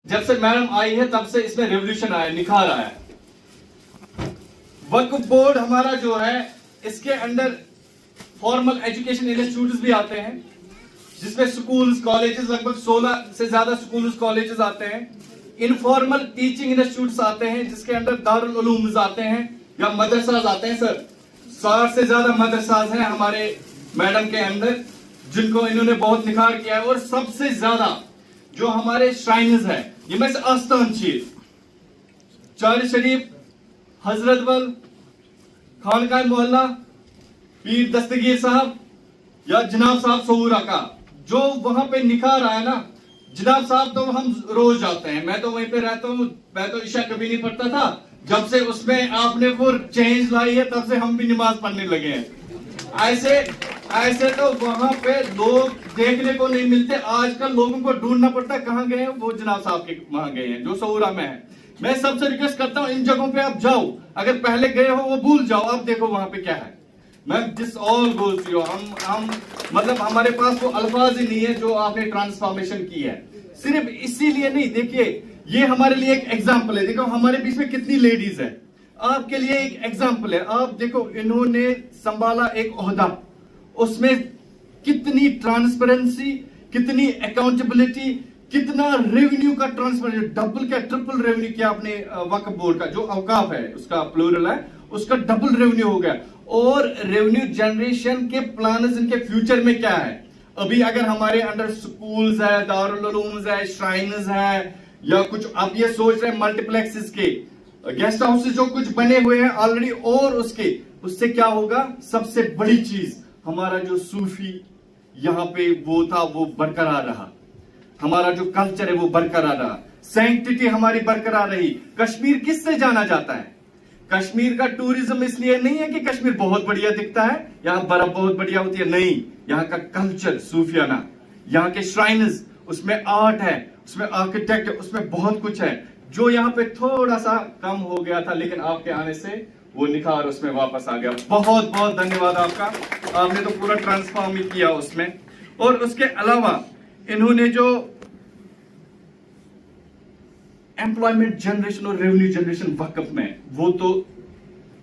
جب سے میڈم آئی ہے تب سے اس میں ریولیوشن آیا, نکھار آیا. وقف بورڈ ہمارا جو ہے اس کے انڈر فارمل ایجوکیشن انسٹیٹیوٹس بھی آتے ہیں, جس میں سکولز کالجز لگ بھگ 16 سے زیادہ سکولز کالجز آتے ہیں. انفارمل ٹیچنگ انسٹیٹیوٹس آتے ہیں جس کے اندر دارالعلومز آتے ہیں یا مدرساز آتے ہیں. سر 60 سے زیادہ مدرساز ہیں ہمارے میڈم کے اندر جن کو انہوں نے بہت نکھار کیا ہے. اور سب سے زیادہ جو ہمارے شرائنز ہیں یہ میں سے آستان چیز چار شریف, حضرت بل, خانقاہ محلہ, پیر دستگیر صاحب یا جناب صاحب سہورا کا جو وہاں پہ نکھار آیا نا. جناب صاحب تو ہم روز جاتے ہیں, میں تو وہیں پہ رہتا ہوں, میں تو عشاء کبھی نہیں پڑھتا تھا. جب سے اس میں آپ نے وہ چینج لائی ہے تب سے ہم بھی نماز پڑھنے لگے ہیں. ایسے تو وہاں پہ لوگ دیکھنے کو نہیں ملتے. آج کل لوگوں کو ڈھونڈنا پڑتا ہے کہاں گئے ہیں, وہ جناب صاحب کے وہاں گئے ہیں جو سہورا میں ہے. میں سب سے ریکویسٹ کرتا ہوں ان جگہوں پہ آپ جاؤ, اگر پہلے گئے ہو وہ بھول جاؤ, آپ دیکھو وہاں پہ کیا ہے. میم جس آل گوز یو ہم مطلب ہمارے پاس وہ الفاظ ہی نہیں ہے جو آپ نے ٹرانسفارمیشن کی ہے. صرف اسی لیے نہیں, دیکھیے یہ ہمارے لیے ایک ایگزامپل ہے. دیکھو ہمارے بیچ میں کتنی لیڈیز ہیں, آپ کے لیے ایک ایگزامپل ہے. آپ دیکھو انہوں نے سنبھالا ایک عہدہ, اس میں کتنی ٹرانسپیرنسی, کتنی اکاؤنٹیبلٹی, کتنا ریونیو کا ٹرانسفر, ڈبل کیا ٹرپل ریونیو کیا اپنے وقف بورڈ کا جو اوقاف ہے اس کا پلورل ہے, اس کا ڈبل ریونیو ہو گیا. اور ریونیو جنریشن کے پلانز ان کے فیوچر میں کیا ہے. ابھی اگر ہمارے انڈر سکولز ہے, دارالعلومز ہے, شرائنز ہے, یا کچھ آپ یہ سوچ رہے ہیں ملٹی-پلیکسز کے گیسٹ ہاؤسز جو کچھ بنے ہوئے ہیں آلریڈی, اور اس سے کیا ہوگا, سب سے بڑی چیز ہمارا جو صوفی یہاں پہ وہ تھا وہ برقرار رہا, ہمارا جو کلچر ہے وہ برقرار رہا, سینکٹیٹی ہماری برقرار رہی. کشمیر کس سے جانا جاتا ہے؟ کشمیر کا ٹوریزم اس لیے نہیں ہے کہ کشمیر بہت بڑھیا دکھتا ہے, یہاں برف بہت بڑھیا ہوتی ہے, نہیں, یہاں کا کلچر صوفیانہ, یہاں کے شرائنز, اس میں آرٹ ہے, اس میں آرکیٹیکٹ ہے, اس میں بہت کچھ ہے جو یہاں پہ تھوڑا سا کم ہو گیا تھا, لیکن آپ کے آنے سے وہ نکھار اس میں واپس آ گیا. بہت بہت دھنیہ واد آپ کا, آپ نے تو پورا ٹرانسفارم ہی کیا اس میں. اور اس کے علاوہ انہوں نے جو ایمپلائمنٹ جنریشن اور ریونیو جنریشن وقف میں, وہ تو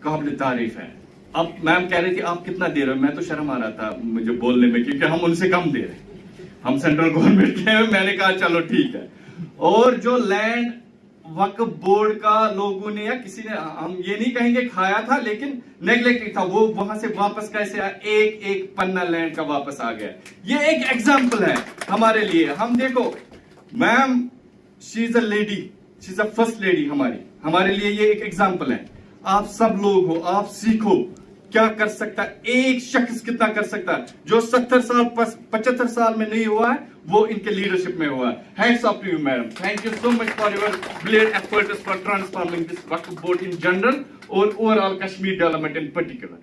قابل تعریف ہے. اب میم کہہ رہی تھی آپ کتنا دے رہے ہو, میں تو شرم آ رہا تھا مجھے بولنے میں کیونکہ ہم ان سے کم دے رہے ہیں, ہم سینٹرل گورنمنٹ کے ہیں. میں نے کہا چلو ٹھیک ہے. اور جو لینڈ وقف بورڈ کا لوگوں نے یا کسی نے, ہم یہ نہیں کہیں گے کھایا تھا, لیکن نیگلیکٹ تھا, وہ وہاں سے واپس کیسے آیا, ایک پنا لینڈ کا واپس آ گیا. یہ ایک ایگزامپل ہے ہمارے لیے. ہم دیکھو ma'am she is a lady, she is a first lady ہمارے لیے یہ ایک ایگزامپل ہے. آپ سب لوگ ہو, آپ سیکھو کیا کر سکتا ہے ایک شخص, کتنا کر سکتا ہے جو 70 سال 75 سال میں نہیں ہوا ہے, وہ ان کے لیڈرشپ میں ہوا ہے. Hands up to you madam, thank you so much for your blade efforts for transforming this Waqf board in general اور overall Kashmir development in particular.